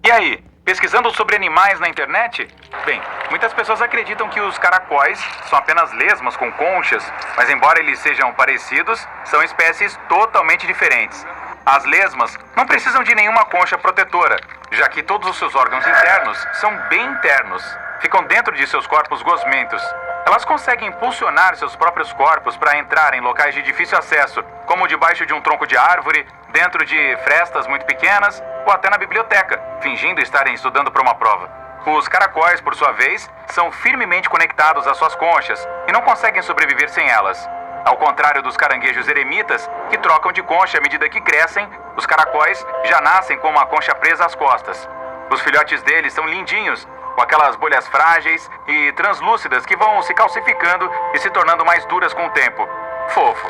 E aí, pesquisando sobre animais na internet? Bem, muitas pessoas acreditam que os caracóis são apenas lesmas com conchas, mas embora eles sejam parecidos, são espécies totalmente diferentes. As lesmas não precisam de nenhuma concha protetora, já que todos os seus órgãos internos são bem internos. Ficam dentro de seus corpos gosmentos. Elas conseguem impulsionar seus próprios corpos para entrar em locais de difícil acesso, como debaixo de um tronco de árvore, dentro de frestas muito pequenas ou até na biblioteca, fingindo estarem estudando para uma prova. Os caracóis, por sua vez, são firmemente conectados às suas conchas e não conseguem sobreviver sem elas. Ao contrário dos caranguejos eremitas, que trocam de concha à medida que crescem, os caracóis já nascem com uma concha presa às costas. Os filhotes deles são lindinhos, com aquelas bolhas frágeis e translúcidas que vão se calcificando e se tornando mais duras com o tempo. Fofo.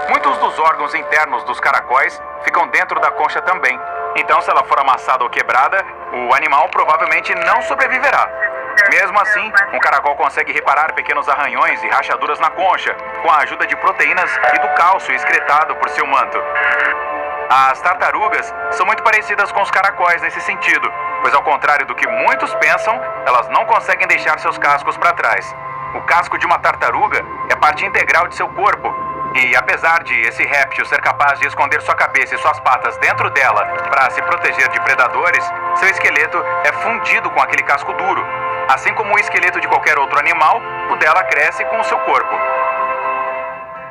Muitos dos órgãos internos dos caracóis ficam dentro da concha também. Então, se ela for amassada ou quebrada, o animal provavelmente não sobreviverá. Mesmo assim, um caracol consegue reparar pequenos arranhões e rachaduras na concha, com a ajuda de proteínas e do cálcio excretado por seu manto. As tartarugas são muito parecidas com os caracóis nesse sentido, pois ao contrário do que muitos pensam, elas não conseguem deixar seus cascos para trás. O casco de uma tartaruga é parte integral de seu corpo, e apesar de esse réptil ser capaz de esconder sua cabeça e suas patas dentro dela para se proteger de predadores, seu esqueleto é fundido com aquele casco duro. Assim como o esqueleto de qualquer outro animal, o dela cresce com o seu corpo.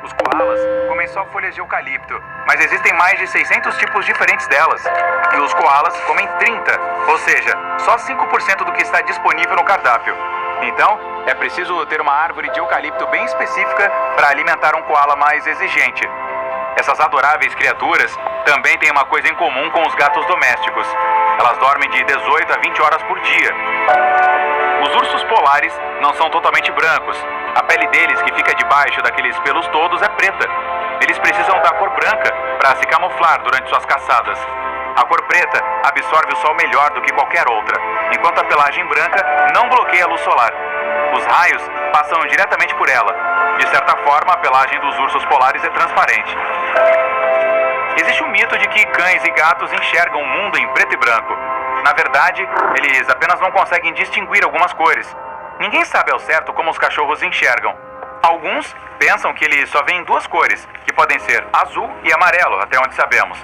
Os koalas comem só folhas de eucalipto, mas existem mais de 600 tipos diferentes delas. E os koalas comem 30, ou seja, só 5% do que está disponível no cardápio. Então, é preciso ter uma árvore de eucalipto bem específica para alimentar um koala mais exigente. Essas adoráveis criaturas também têm uma coisa em comum com os gatos domésticos. Elas dormem de 18 a 20 horas por dia. Os ursos polares não são totalmente brancos. A pele deles, que fica debaixo daqueles pelos todos, é preta. Eles precisam da cor branca para se camuflar durante suas caçadas. A cor preta absorve o sol melhor do que qualquer outra, enquanto a pelagem branca não bloqueia a luz solar. Os raios passam diretamente por ela. De certa forma, a pelagem dos ursos polares é transparente. Existe um mito de que cães e gatos enxergam o mundo em preto e branco. Na verdade, eles apenas não conseguem distinguir algumas cores. Ninguém sabe ao certo como os cachorros enxergam. Alguns pensam que eles só veem duas cores, que podem ser azul e amarelo, até onde sabemos.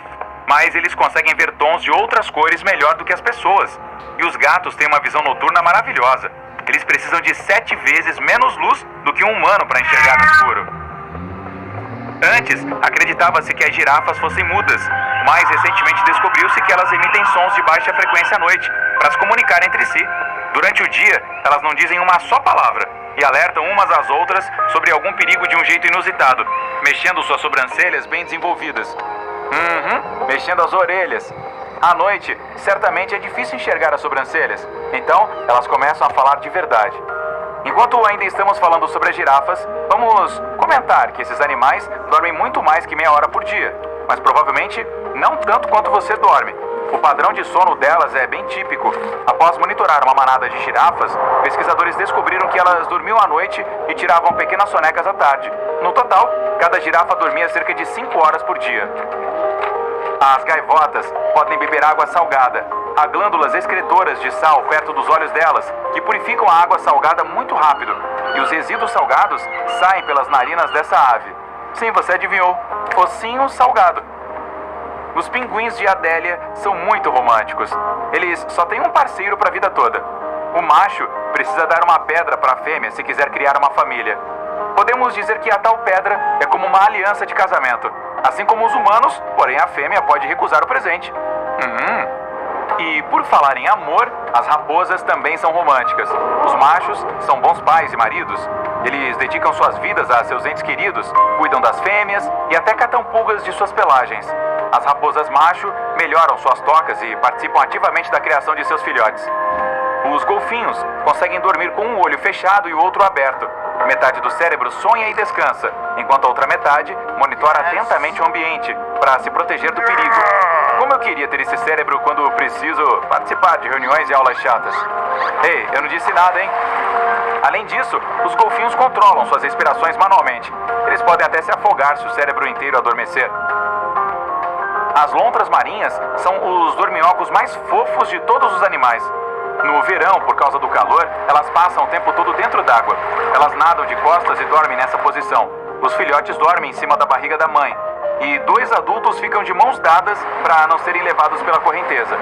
Mas eles conseguem ver tons de outras cores melhor do que as pessoas. E os gatos têm uma visão noturna maravilhosa. Eles precisam de 7 vezes menos luz do que um humano para enxergar no escuro. Antes, acreditava-se que as girafas fossem mudas. Mais recentemente descobriu-se que elas emitem sons de baixa frequência à noite, para se comunicar entre si. Durante o dia, elas não dizem uma só palavra e alertam umas às outras sobre algum perigo de um jeito inusitado, mexendo suas sobrancelhas bem desenvolvidas. Mexendo as orelhas. À noite, certamente é difícil enxergar as sobrancelhas, então elas começam a falar de verdade. Enquanto ainda estamos falando sobre as girafas, vamos comentar que esses animais dormem muito mais que meia hora por dia, mas provavelmente não tanto quanto você dorme. O padrão de sono delas é bem típico. Após monitorar uma manada de girafas, pesquisadores descobriram que elas dormiam à noite e tiravam pequenas sonecas à tarde. No total, cada girafa dormia cerca de 5 horas por dia. As gaivotas podem beber água salgada. Há glândulas excretoras de sal perto dos olhos delas, que purificam a água salgada muito rápido. E os resíduos salgados saem pelas narinas dessa ave. Sim, você adivinhou. Ossinho salgado. Os pinguins de Adélia são muito românticos. Eles só têm um parceiro para a vida toda. O macho precisa dar uma pedra para a fêmea se quiser criar uma família. Podemos dizer que a tal pedra é como uma aliança de casamento. Assim como os humanos, porém a fêmea pode recusar o presente. E por falar em amor, as raposas também são românticas. Os machos são bons pais e maridos. Eles dedicam suas vidas a seus entes queridos, cuidam das fêmeas e até catam pulgas de suas pelagens. As raposas macho melhoram suas tocas e participam ativamente da criação de seus filhotes. Os golfinhos conseguem dormir com um olho fechado e o outro aberto. Metade do cérebro sonha e descansa, enquanto a outra metade monitora atentamente o ambiente para se proteger do perigo. Como eu queria ter esse cérebro quando preciso participar de reuniões e aulas chatas. Ei, eu não disse nada, hein? Além disso, os golfinhos controlam suas respirações manualmente. Eles podem até se afogar se o cérebro inteiro adormecer. As lontras marinhas são os dorminhocos mais fofos de todos os animais. No verão, por causa do calor, elas passam o tempo todo dentro d'água. Elas nadam de costas e dormem nessa posição. Os filhotes dormem em cima da barriga da mãe. E 2 adultos ficam de mãos dadas para não serem levados pela correnteza.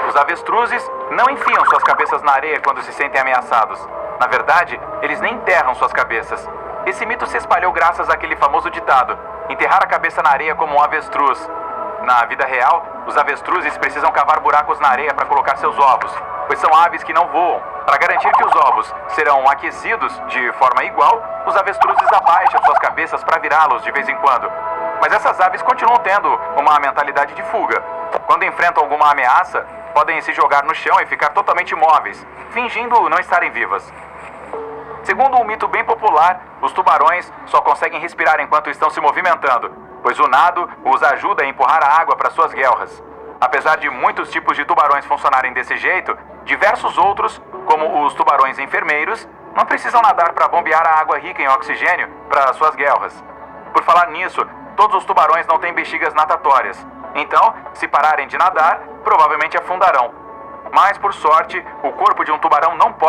Os avestruzes não enfiam suas cabeças na areia quando se sentem ameaçados. Na verdade, eles nem enterram suas cabeças. Esse mito se espalhou graças àquele famoso ditado: enterrar a cabeça na areia como um avestruz. Na vida real, os avestruzes precisam cavar buracos na areia para colocar seus ovos, pois são aves que não voam. Para garantir que os ovos serão aquecidos de forma igual, os avestruzes abaixam suas cabeças para virá-los de vez em quando. Mas essas aves continuam tendo uma mentalidade de fuga. Quando enfrentam alguma ameaça, podem se jogar no chão e ficar totalmente imóveis, fingindo não estarem vivas. Segundo um mito bem popular, os tubarões só conseguem respirar enquanto estão se movimentando, pois o nado os ajuda a empurrar a água para suas guelras. Apesar de muitos tipos de tubarões funcionarem desse jeito, diversos outros, como os tubarões enfermeiros, não precisam nadar para bombear a água rica em oxigênio para suas guelras. Por falar nisso, todos os tubarões não têm bexigas natatórias. Então, se pararem de nadar, provavelmente afundarão. Mas, por sorte, o corpo de um tubarão não pode